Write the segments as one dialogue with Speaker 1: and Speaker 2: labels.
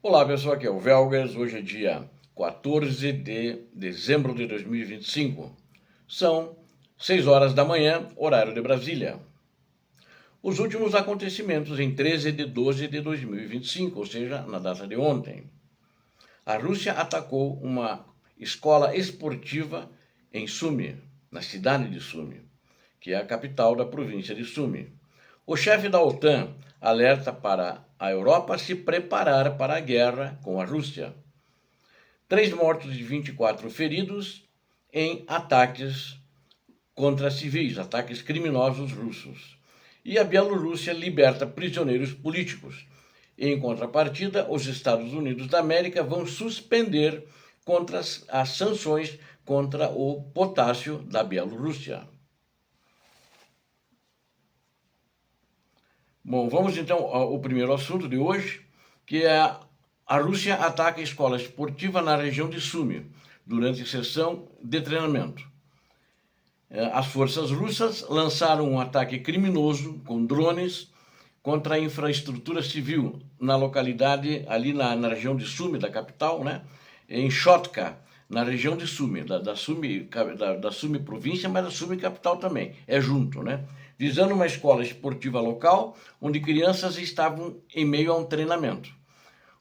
Speaker 1: Olá pessoal, aqui é o Velgas. Hoje é dia 14 de dezembro de 2025. São 6 horas da manhã, horário de Brasília. Os últimos acontecimentos em 13 de 12 de 2025, ou seja, na data de ontem. A Rússia atacou uma escola esportiva em Sumy, na cidade de Sumy, que é a capital da província de Sumy. O chefe da OTAN alerta para a Europa se preparar para a guerra com a Rússia. 3 mortos e 24 feridos em ataques contra civis, ataques criminosos russos. E a Bielorrússia liberta prisioneiros políticos. Em contrapartida, os Estados Unidos da América vão suspender as sanções contra o potássio da Bielorrússia. Bom, vamos então ao primeiro assunto de hoje, que é a Rússia ataca a escola esportiva na região de Sumy, durante sessão de treinamento. As forças russas lançaram um ataque criminoso com drones contra a infraestrutura civil na localidade, ali na região de Sumy, da capital, né? Em Shotka, na região de Sumy, da Sumy província, mas da Sumy capital também, é junto, né? Visando uma escola esportiva local, onde crianças estavam em meio a um treinamento.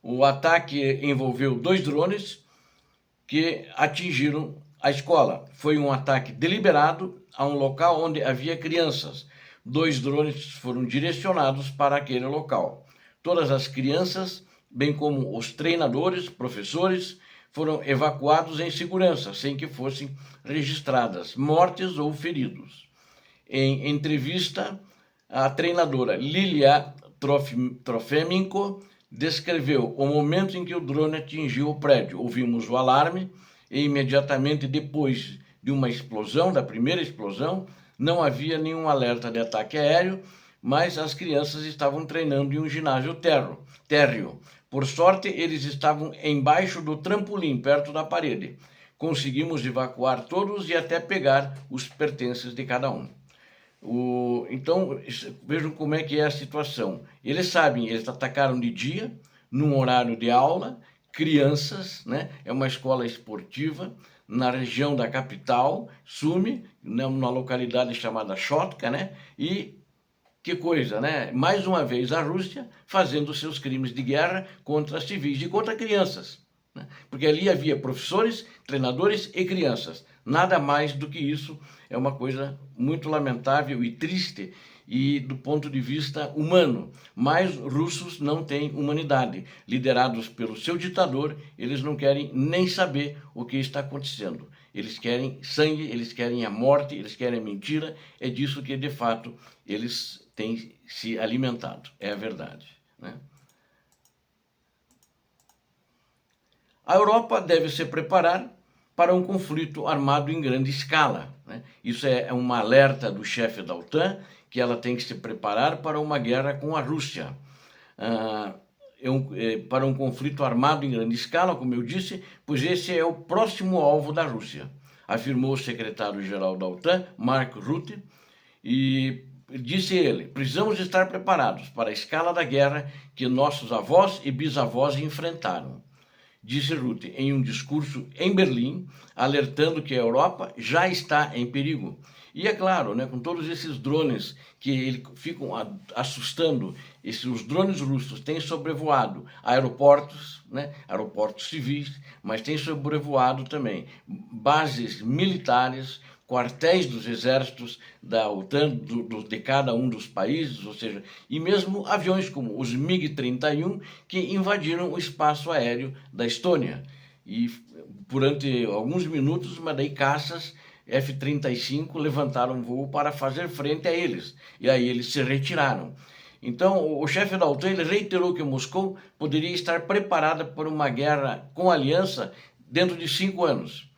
Speaker 1: O ataque envolveu 2 drones que atingiram a escola. Foi um ataque deliberado a um local onde havia crianças. 2 drones foram direcionados para aquele local. Todas as crianças, bem como os treinadores, professores, foram evacuados em segurança, sem que fossem registradas mortes ou feridos. Em entrevista, a treinadora Lilia Trofemenko descreveu o momento em que o drone atingiu o prédio. Ouvimos o alarme e imediatamente depois de uma explosão, da primeira explosão, não havia nenhum alerta de ataque aéreo, mas as crianças estavam treinando em um ginásio térreo. Por sorte, eles estavam embaixo do trampolim, perto da parede. Conseguimos evacuar todos e até pegar os pertences de cada um. Então, vejam como é que é a situação. Eles sabem, eles atacaram de dia, num horário de aula, crianças, né? É uma escola esportiva na região da capital, Sumy, numa localidade chamada Shotka, né? E que coisa, né? Mais uma vez a Rússia fazendo seus crimes de guerra contra civis e contra crianças. Porque ali havia professores, treinadores e crianças. Nada mais do que isso. É uma coisa muito lamentável e triste e do ponto de vista humano. Mas russos não têm humanidade. Liderados pelo seu ditador, eles não querem nem saber o que está acontecendo. Eles querem sangue, eles querem a morte, eles querem a mentira. É disso que, de fato, eles têm se alimentado. É a verdade, né? A Europa deve se preparar para um conflito armado em grande escala, né? Isso é um alerta do chefe da OTAN, que ela tem que se preparar para uma guerra com a Rússia. Para um conflito armado em grande escala, como eu disse, pois esse é o próximo alvo da Rússia, afirmou o secretário-geral da OTAN, Mark Rutte, e disse ele: precisamos estar preparados para a escala da guerra que nossos avós e bisavós enfrentaram, disse Rutte em um discurso em Berlim, alertando que a Europa já está em perigo. E é claro, né, com todos esses drones que ficam assustando, os drones russos têm sobrevoado aeroportos, né, aeroportos civis, mas têm sobrevoado também bases militares, quartéis dos exércitos da OTAN, de cada um dos países, ou seja, e mesmo aviões como os MiG-31 que invadiram o espaço aéreo da Estônia. E durante alguns minutos, mas daí caças F-35 levantaram voo para fazer frente a eles, e aí eles se retiraram. Então, o chefe da OTAN ele reiterou que Moscou poderia estar preparada para uma guerra com a aliança dentro de 5 anos.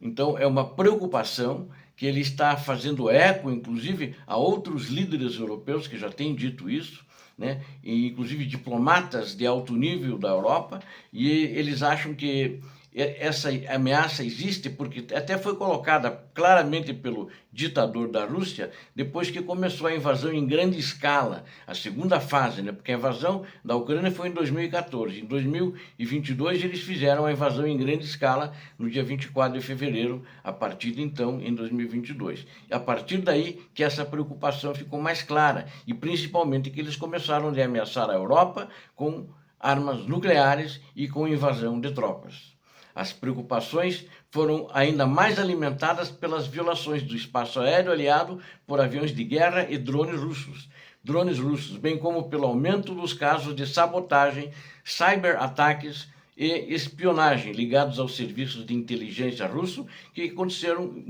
Speaker 1: Então, é uma preocupação que ele está fazendo eco, inclusive, a outros líderes europeus que já têm dito isso, né? E, inclusive, diplomatas de alto nível da Europa, e eles acham que essa ameaça existe porque até foi colocada claramente pelo ditador da Rússia depois que começou a invasão em grande escala, a segunda fase, né? Porque a invasão da Ucrânia foi em 2014. Em 2022 eles fizeram a invasão em grande escala no dia 24 de fevereiro, a partir de então, em 2022. E a partir daí que essa preocupação ficou mais clara e principalmente que eles começaram a ameaçar a Europa com armas nucleares e com invasão de tropas. As preocupações foram ainda mais alimentadas pelas violações do espaço aéreo aliado por aviões de guerra e drones russos, bem como pelo aumento dos casos de sabotagem, cyberataques e espionagem ligados aos serviços de inteligência russo, que aconteceram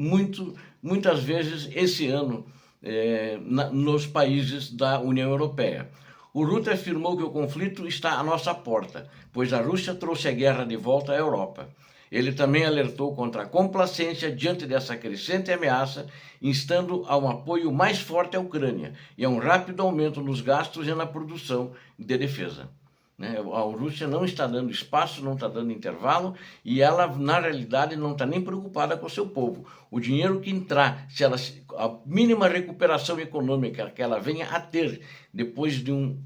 Speaker 1: muitas vezes esse ano nos países da União Europeia. O Rutte afirmou que o conflito está à nossa porta, pois a Rússia trouxe a guerra de volta à Europa. Ele também alertou contra a complacência diante dessa crescente ameaça, instando a um apoio mais forte à Ucrânia e a um rápido aumento nos gastos e na produção de defesa. A Rússia não está dando espaço, não está dando intervalo e ela, na realidade, não está nem preocupada com o seu povo. O dinheiro que entrar, se ela, a mínima recuperação econômica que ela venha a ter depois de um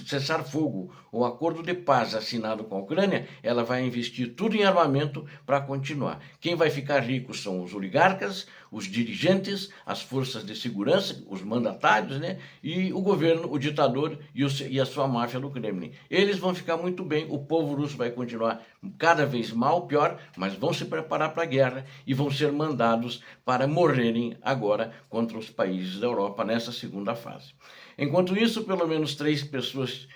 Speaker 1: cessar-fogo ou acordo de paz assinado com a Ucrânia, ela vai investir tudo em armamento para continuar. Quem vai ficar rico são os oligarcas, os dirigentes, as forças de segurança, os mandatários, né? E o governo, o ditador e a sua máfia do Kremlin. Eles vão ficar muito bem, o povo russo vai continuar cada vez mal, pior, mas vão se preparar para a guerra e vão ser mandados para morrerem agora contra os países da Europa nessa segunda fase. Enquanto isso, pelo menos 3 pessoas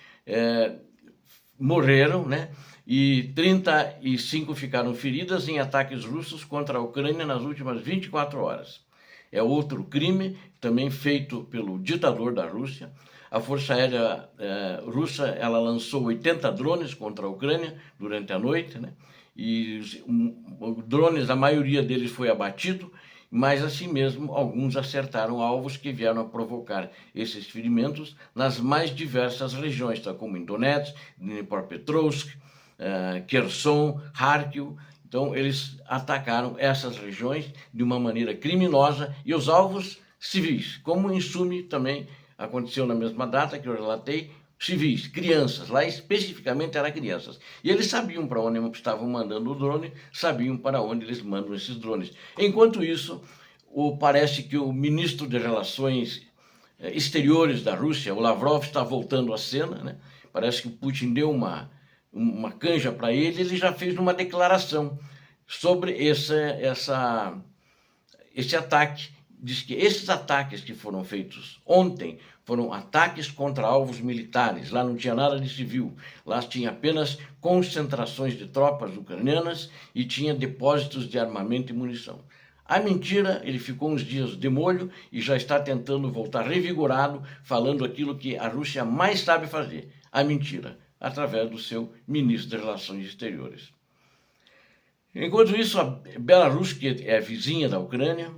Speaker 1: morreram, né? E 35 ficaram feridas em ataques russos contra a Ucrânia nas últimas 24 horas. É outro crime, também feito pelo ditador da Rússia. A Força Aérea Russa ela lançou 80 drones contra a Ucrânia durante a noite, né? E drones, a maioria deles foi abatido, mas assim mesmo alguns acertaram alvos que vieram a provocar esses ferimentos nas mais diversas regiões, tá? Como em Donetsk, Dnipropetrovsk, Kherson, Kharkiv. Então eles atacaram essas regiões de uma maneira criminosa e os alvos civis, como em Sumi também aconteceu na mesma data que eu relatei, civis, crianças, lá especificamente eram crianças. E eles sabiam para onde estavam mandando o drone, sabiam para onde eles mandam esses drones. Enquanto isso, parece que o ministro de Relações Exteriores da Rússia, o Lavrov, está voltando à cena, né? Parece que o Putin deu uma canja para ele já fez uma declaração sobre esse ataque. Diz que esses ataques que foram feitos ontem foram ataques contra alvos militares. Lá não tinha nada de civil. Lá tinha apenas concentrações de tropas ucranianas e tinha depósitos de armamento e munição. A mentira, ele ficou uns dias de molho e já está tentando voltar revigorado, falando aquilo que a Rússia mais sabe fazer, a mentira, através do seu ministro de Relações Exteriores. Enquanto isso, a Belarus, que é vizinha da Ucrânia,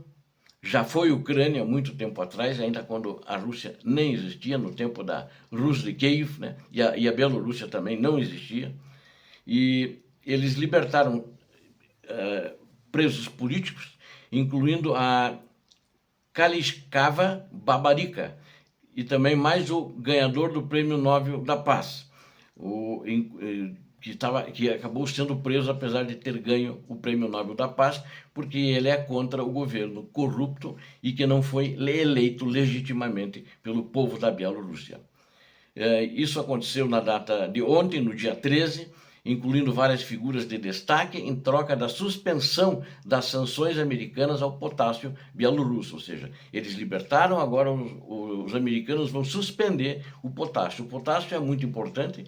Speaker 1: já foi Ucrânia há muito tempo atrás, ainda quando a Rússia nem existia, no tempo da Rus de Kiev, né? E a Bielorrússia também não existia. E eles libertaram presos políticos, incluindo a Kalishkava Babarika e também mais o ganhador do Prêmio Nobel da Paz, que acabou sendo preso apesar de ter ganho o Prêmio Nobel da Paz, porque ele é contra o governo corrupto e que não foi eleito legitimamente pelo povo da Bielorrússia. Isso aconteceu na data de ontem, no dia 13, incluindo várias figuras de destaque em troca da suspensão das sanções americanas ao potássio bielorrusso, ou seja, eles libertaram, agora os americanos vão suspender o potássio. O potássio é muito importante.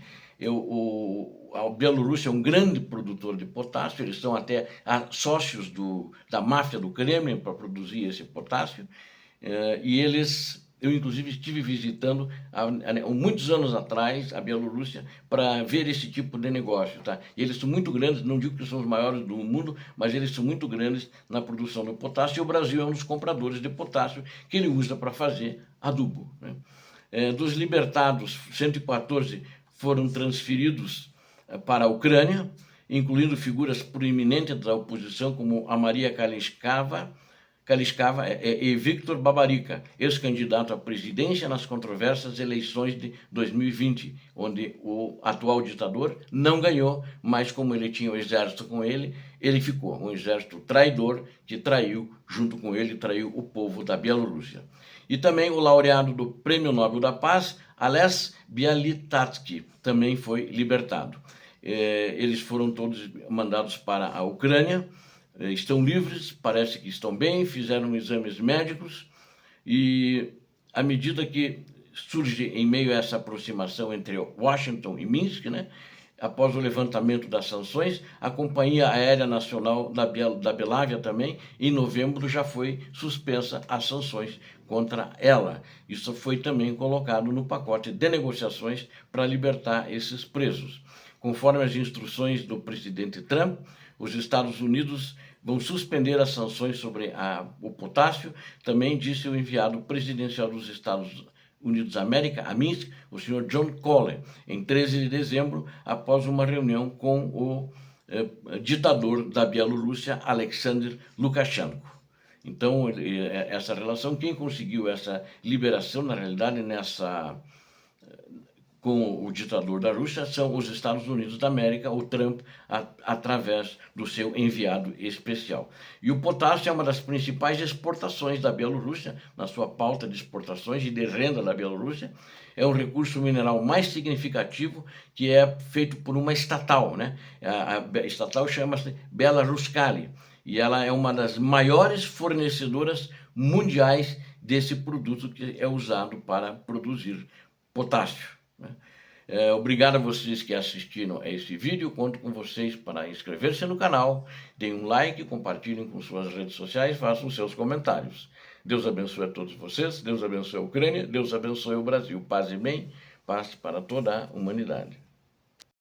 Speaker 1: A Bielorrússia é um grande produtor de potássio, eles são até sócios da máfia do Kremlin para produzir esse potássio, e eu inclusive estive visitando há muitos anos atrás a Bielorrússia para ver esse tipo de negócio, tá? E eles são muito grandes, não digo que são os maiores do mundo, mas eles são muito grandes na produção de potássio, e o Brasil é um dos compradores de potássio que ele usa para fazer adubo, né? Dos libertados, 114 foram transferidos para a Ucrânia, incluindo figuras proeminentes da oposição como a Maria Kaliskava e Victor Babarika, ex-candidato à presidência nas controversas eleições de 2020, onde o atual ditador não ganhou, mas como ele tinha o exército com ele, ele ficou. Um exército traidor que traiu, junto com ele, traiu o povo da Bielorrússia. E também o laureado do Prêmio Nobel da Paz, Ales Bialystsky, também foi libertado. Eles foram todos mandados para a Ucrânia, estão livres, parece que estão bem, fizeram exames médicos e à medida que surge em meio a essa aproximação entre Washington e Minsk, né, após o levantamento das sanções, a Companhia Aérea Nacional da Belávia também, em novembro, já foi suspensa as sanções contra ela. Isso foi também colocado no pacote de negociações para libertar esses presos. Conforme as instruções do presidente Trump, os Estados Unidos vão suspender as sanções sobre o potássio, também disse o enviado presidencial dos Estados Unidos da América, a Minsk, o senhor John Kohler, em 13 de dezembro, após uma reunião com o ditador da Bielorrússia, Alexander Lukashenko. Então, essa relação, quem conseguiu essa liberação, na realidade, com o ditador da Rússia, são os Estados Unidos da América, o Trump, através do seu enviado especial. E o potássio é uma das principais exportações da Bielorrússia, na sua pauta de exportações e de renda da Bielorrússia. É o recurso mineral mais significativo que é feito por uma estatal, né? A estatal chama-se Belaruskali e ela é uma das maiores fornecedoras mundiais desse produto que é usado para produzir potássio. Obrigado a vocês que assistiram a esse vídeo. Conto com vocês para inscrever-se no canal, deem um like, compartilhem com suas redes sociais, façam seus comentários. Deus abençoe a todos vocês, Deus abençoe a Ucrânia, Deus abençoe o Brasil. Paz e bem, paz para toda a humanidade.